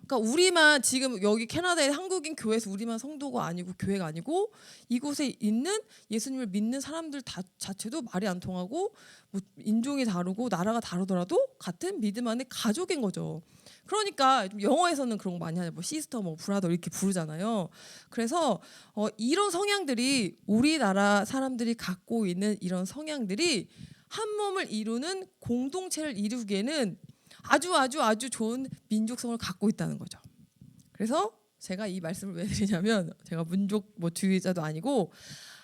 S2: 그러니까 우리만 지금 여기 캐나다의 한국인 교회에서 우리만 성도가 아니고 교회가 아니고, 이곳에 있는 예수님을 믿는 사람들 자체도 말이 안 통하고 뭐 인종이 다르고 나라가 다르더라도 같은 믿음 안에 가족인 거죠. 그러니까 영어에서는 그런 거 많이 하죠. 뭐 시스터, 뭐 브라더 이렇게 부르잖아요. 그래서 이런 성향들이, 우리나라 사람들이 갖고 있는 이런 성향들이 한 몸을 이루는 공동체를 이루기에는 아주 좋은 민족성을 갖고 있다는 거죠. 그래서 제가 이 말씀을 왜 드리냐면, 제가 민족 주의자도 아니고,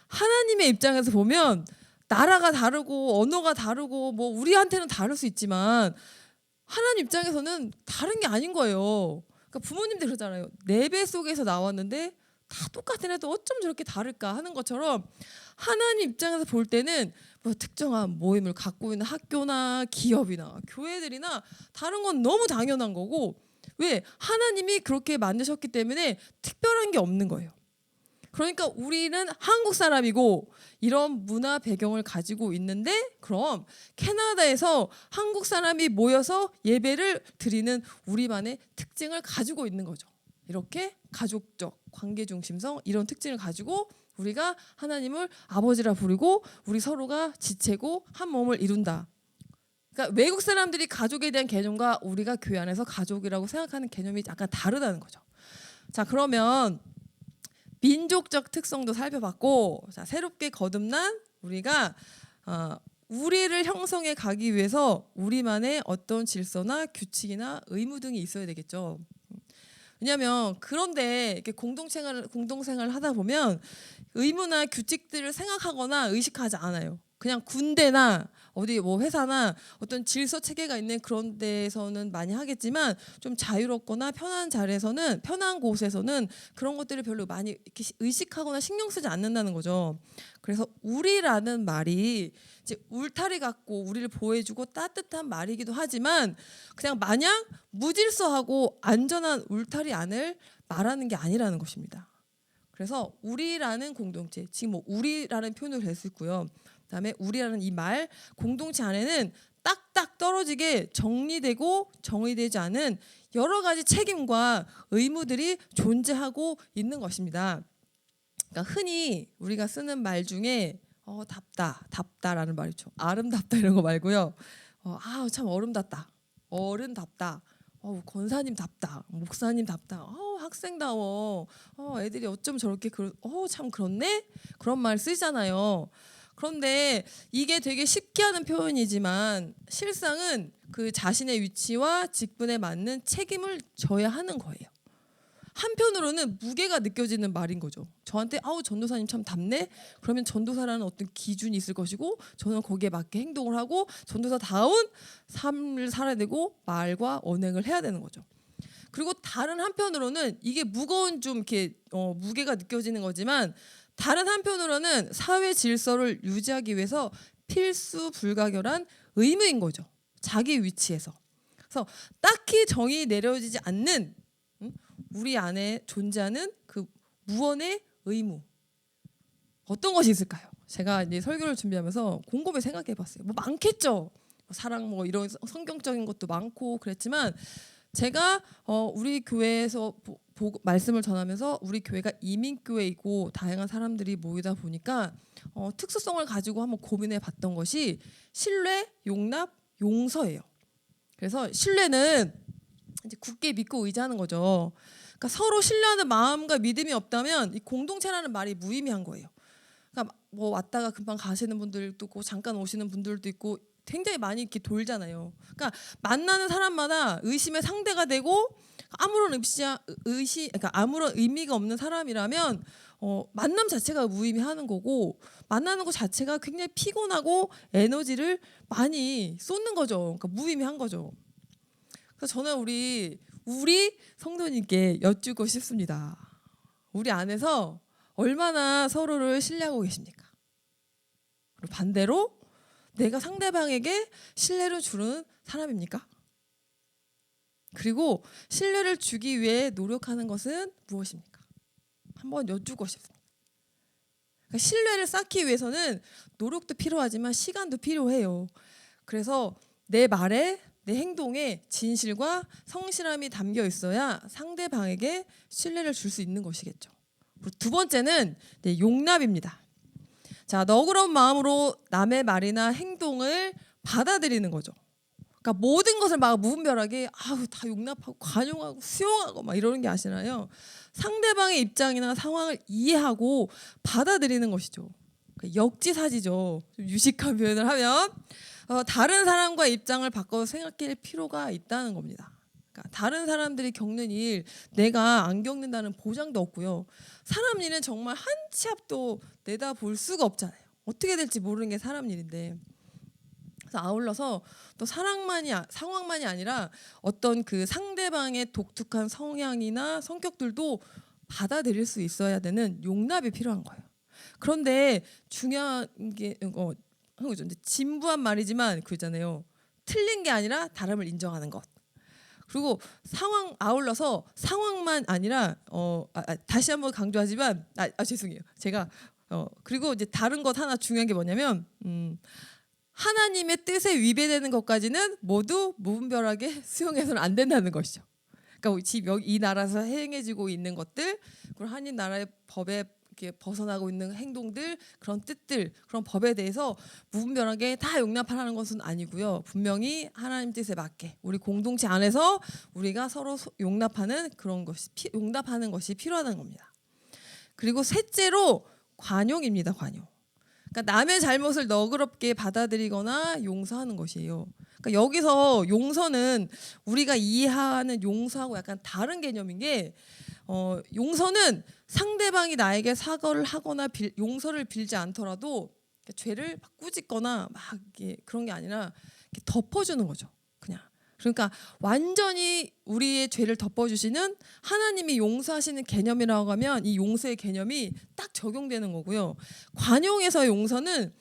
S2: 하나님의 입장에서 보면 나라가 다르고 언어가 다르고 뭐 우리한테는 다를 수 있지만 하나님 입장에서는 다른 게 아닌 거예요. 그러니까 부모님들 그러잖아요. 내 배 속에서 나왔는데 다 똑같은 애도 어쩜 저렇게 다를까 하는 것처럼, 하나님 입장에서 볼 때는 뭐 특정한 모임을 갖고 있는 학교나 기업이나 교회들이나 다른 건 너무 당연한 거고, 왜? 하나님이 그렇게 만드셨기 때문에 특별한 게 없는 거예요. 그러니까 우리는 한국 사람이고 이런 문화 배경을 가지고 있는데, 그럼 캐나다에서 한국 사람이 모여서 예배를 드리는 우리만의 특징을 가지고 있는 거죠. 이렇게 가족적 관계 중심성, 이런 특징을 가지고 우리가 하나님을 아버지라 부르고 우리 서로가 지체고 한 몸을 이룬다. 그러니까 외국 사람들이 가족에 대한 개념과 우리가 교회 안에서 가족이라고 생각하는 개념이 약간 다르다는 거죠. 자, 그러면 민족적 특성도 살펴봤고, 자, 새롭게 거듭난 우리가 우리를 형성해 가기 위해서 우리만의 어떤 질서나 규칙이나 의무 등이 있어야 되겠죠. 왜냐하면 그런데 이렇게 공동생활을 하다 보면 의무나 규칙들을 생각하거나 의식하지 않아요. 그냥 군대나 어디 뭐 회사나 어떤 질서 체계가 있는 그런 데서는 많이 하겠지만, 좀 자유롭거나 편한 곳에서는 그런 것들을 별로 많이 이렇게 의식하거나 신경 쓰지 않는다는 거죠. 그래서 우리라는 말이 이제 울타리 같고 우리를 보호해주고 따뜻한 말이기도 하지만, 그냥 마냥 무질서하고 안전한 울타리 안을 말하는 게 아니라는 것입니다. 그래서 우리라는 공동체, 지금 뭐 우리라는 표현도 될 수 있고요. 그다음에 우리라는 이 말, 공동체 안에는 딱딱 떨어지게 정리되고 정의되지 않은 여러 가지 책임과 의무들이 존재하고 있는 것입니다. 그러니까 흔히 우리가 쓰는 말 중에 답다라는 말 있죠. 아름답다 이런 거 말고요. 참 어른답다. 권사님답다. 목사님답다. 학생다워. 애들이 어쩜 저렇게 참 그렇네? 그런 말 쓰잖아요. 그런데 이게 되게 쉽게 하는 표현이지만 실상은 그 자신의 위치와 직분에 맞는 책임을 져야 하는 거예요. 한편으로는 무게가 느껴지는 말인 거죠. 저한테 전도사님 참 답네? 그러면 전도사라는 어떤 기준이 있을 것이고, 저는 거기에 맞게 행동을 하고 전도사다운 삶을 살아야 되고 말과 언행을 해야 되는 거죠. 그리고 다른 한편으로는 이게 무거운 좀 이렇게 무게가 느껴지는 거지만, 다른 한편으로는 사회 질서를 유지하기 위해서 필수 불가결한 의무인 거죠. 자기 위치에서. 그래서 딱히 정의 내려지지 않는 우리 안에 존재하는 그 무언의 의무, 어떤 것이 있을까요? 제가 이제 설교를 준비하면서 곰곰이 생각해봤어요. 뭐 많겠죠. 사랑 뭐 이런 성경적인 것도 많고 그랬지만, 제가 우리 교회에서 말씀을 전하면서, 우리 교회가 이민교회이고 다양한 사람들이 모이다 보니까 특수성을 가지고 한번 고민해봤던 것이 신뢰, 용납, 용서예요. 그래서 신뢰는 이제 굳게 믿고 의지하는 거죠. 그러니까 서로 신뢰하는 마음과 믿음이 없다면 이 공동체라는 말이 무의미한 거예요. 그러니까 뭐 왔다가 금방 가시는 분들도 있고 잠깐 오시는 분들도 있고 굉장히 많이 이렇게 돌잖아요. 그러니까 만나는 사람마다 의심의 상대가 되고 그러니까 아무런 의미가 없는 사람이라면 만남 자체가 무의미하는 거고 만나는 것 자체가 굉장히 피곤하고 에너지를 많이 쏟는 거죠. 그러니까 무의미한 거죠. 그래서 저는 우리 성도님께 여쭙고 싶습니다. 우리 안에서 얼마나 서로를 신뢰하고 계십니까? 그리고 반대로 내가 상대방에게 신뢰를 주는 사람입니까? 그리고 신뢰를 주기 위해 노력하는 것은 무엇입니까? 한번 여쭙고 싶습니다. 그러니까 신뢰를 쌓기 위해서는 노력도 필요하지만 시간도 필요해요. 그래서 내 말에 내 행동에 진실과 성실함이 담겨 있어야 상대방에게 신뢰를 줄 수 있는 것이겠죠. 그리고 두 번째는 용납입니다. 자, 너그러운 마음으로 남의 말이나 행동을 받아들이는 거죠. 그러니까 모든 것을 막 무분별하게 다 용납하고 관용하고 수용하고 막 이러는 게 아니라요. 상대방의 입장이나 상황을 이해하고 받아들이는 것이죠. 그러니까 역지사지죠. 좀 유식한 표현을 하면 다른 사람과 입장을 바꿔서 생각할 필요가 있다는 겁니다. 그러니까 다른 사람들이 겪는 일 내가 안 겪는다는 보장도 없고요. 사람 일은 정말 한 치 앞도 내다볼 수가 없잖아요. 어떻게 될지 모르는 게 사람 일인데. 그래서 아울러서 또 상황만이 아니라 어떤 그 상대방의 독특한 성향이나 성격들도 받아들일 수 있어야 되는 용납이 필요한 거예요. 그런데 중요한 게 거죠. 진부한 말이지만 그잖아요. 틀린 게 아니라 다름을 인정하는 것. 그리고 아울러서 상황만 아니라 다시 한번 강조하지만 죄송해요. 제가 그리고 이제 다른 것 하나 중요한 게 뭐냐면 하나님의 뜻에 위배되는 것까지는 모두 무분별하게 수용해서는 안 된다는 것이죠. 그러니까 지금 이 나라에서 행해지고 있는 것들, 그리고 하나님 나라의 법에 이렇게 벗어나고 있는 행동들, 그런 뜻들, 그런 법에 대해서 무분별하게 다 용납하라는 것은 아니고요. 분명히 하나님 뜻에 맞게 우리 공동체 안에서 우리가 서로 용납하는 것이 필요하다는 겁니다. 그리고 셋째로 관용입니다. 관용. 그러니까 남의 잘못을 너그럽게 받아들이거나 용서하는 것이에요. 그러니까 여기서 용서는 우리가 이해하는 용서하고 약간 다른 개념인 게 용서는 상대방이 나에게 사과를 하거나 용서를 빌지 않더라도 죄를 막 꾸짖거나 막 그런 게 아니라 덮어주는 거죠. 그냥. 그러니까 완전히 우리의 죄를 덮어주시는 하나님이 용서하시는 개념이라고 하면 이 용서의 개념이 딱 적용되는 거고요. 관용에서의 용서는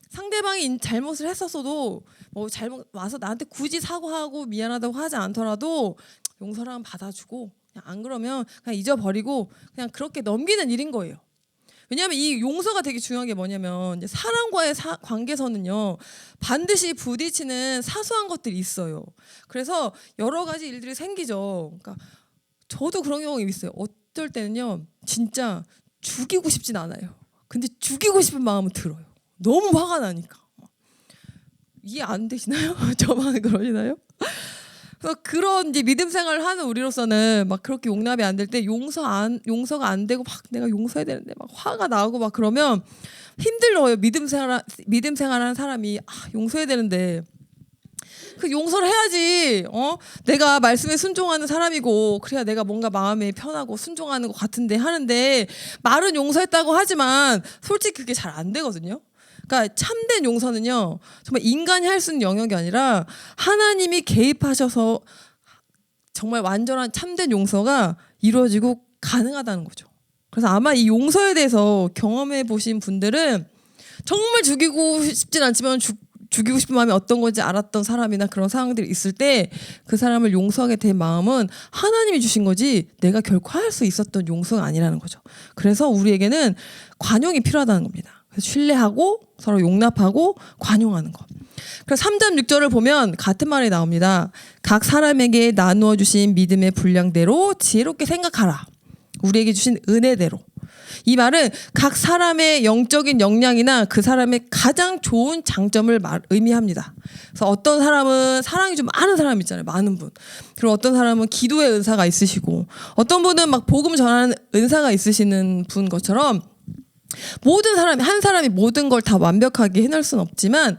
S2: 상대방이 잘못을 했었어도 잘못 와서 나한테 굳이 사과하고 미안하다고 하지 않더라도 용서를 하면 받아주고 안 그러면 그냥 잊어버리고 그냥 그렇게 넘기는 일인 거예요. 왜냐하면 이 용서가 되게 중요한 게 뭐냐면 이제 사람과의 관계에서는요 반드시 부딪히는 사소한 것들이 있어요. 그래서 여러 가지 일들이 생기죠. 그러니까 저도 그런 경우가 있어요. 어떨 때는요 진짜 죽이고 싶진 않아요. 근데 죽이고 싶은 마음은 들어요. 너무 화가 나니까. 이해 안 되시나요? 저만 그러시나요? 그래서 그런 이제 믿음 생활을 하는 우리로서는 막 그렇게 용납이 안 될 때 용서가 안 되고 막 내가 용서해야 되는데 막 화가 나고 막 그러면 힘들어요. 믿음 생활하는 사람이 용서해야 되는데 그 용서를 해야지. 내가 말씀에 순종하는 사람이고 그래야 내가 뭔가 마음이 편하고 순종하는 것 같은데 하는데 말은 용서했다고 하지만 솔직히 그게 잘 안 되거든요. 그러니까 참된 용서는요 정말 인간이 할 수 있는 영역이 아니라 하나님이 개입하셔서 정말 완전한 참된 용서가 이루어지고 가능하다는 거죠. 그래서 아마 이 용서에 대해서 경험해 보신 분들은 정말 죽이고 싶진 않지만 죽이고 싶은 마음이 어떤 건지 알았던 사람이나 그런 상황들이 있을 때 그 사람을 용서하게 된 마음은 하나님이 주신 거지 내가 결코 할 수 있었던 용서가 아니라는 거죠. 그래서 우리에게는 관용이 필요하다는 겁니다. 신뢰하고 서로 용납하고 관용하는 것. 그래서 3장 6절을 보면 같은 말이 나옵니다. 각 사람에게 나누어 주신 믿음의 분량대로 지혜롭게 생각하라. 우리에게 주신 은혜대로. 이 말은 각 사람의 영적인 역량이나 그 사람의 가장 좋은 장점을 의미합니다. 그래서 어떤 사람은 사랑이 좀 많은 사람 있잖아요. 많은 분. 그리고 어떤 사람은 기도의 은사가 있으시고 어떤 분은 막 복음 전하는 은사가 있으시는 분 것처럼 한 사람이 모든 걸 다 완벽하게 해낼 수는 없지만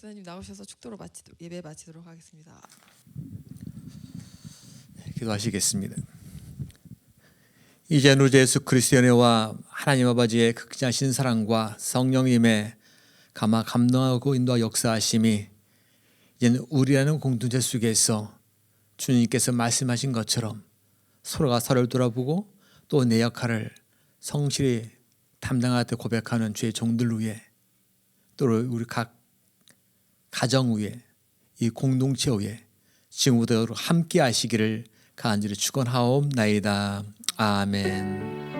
S2: 목사님 나오셔서 축도로 예배 마치도록 하겠습니다.
S3: 기도하시겠습니다. 이제는 우리 예수 그리스도의 은혜와 하나님 아버지의 극진하신 사랑과 성령님의 감화 감동하고 인도와 역사하심이 이제는 우리라는 공동체 속에서 주님께서 말씀하신 것처럼 서로가 서로를 돌아보고 또 내 역할을 성실히 담당하되 고백하는 주의 종들 위에 또 우리 각 가정 위에 이 공동체 위에 지금부터 함께 하시기를 간절히 축원하옵나이다. 아멘.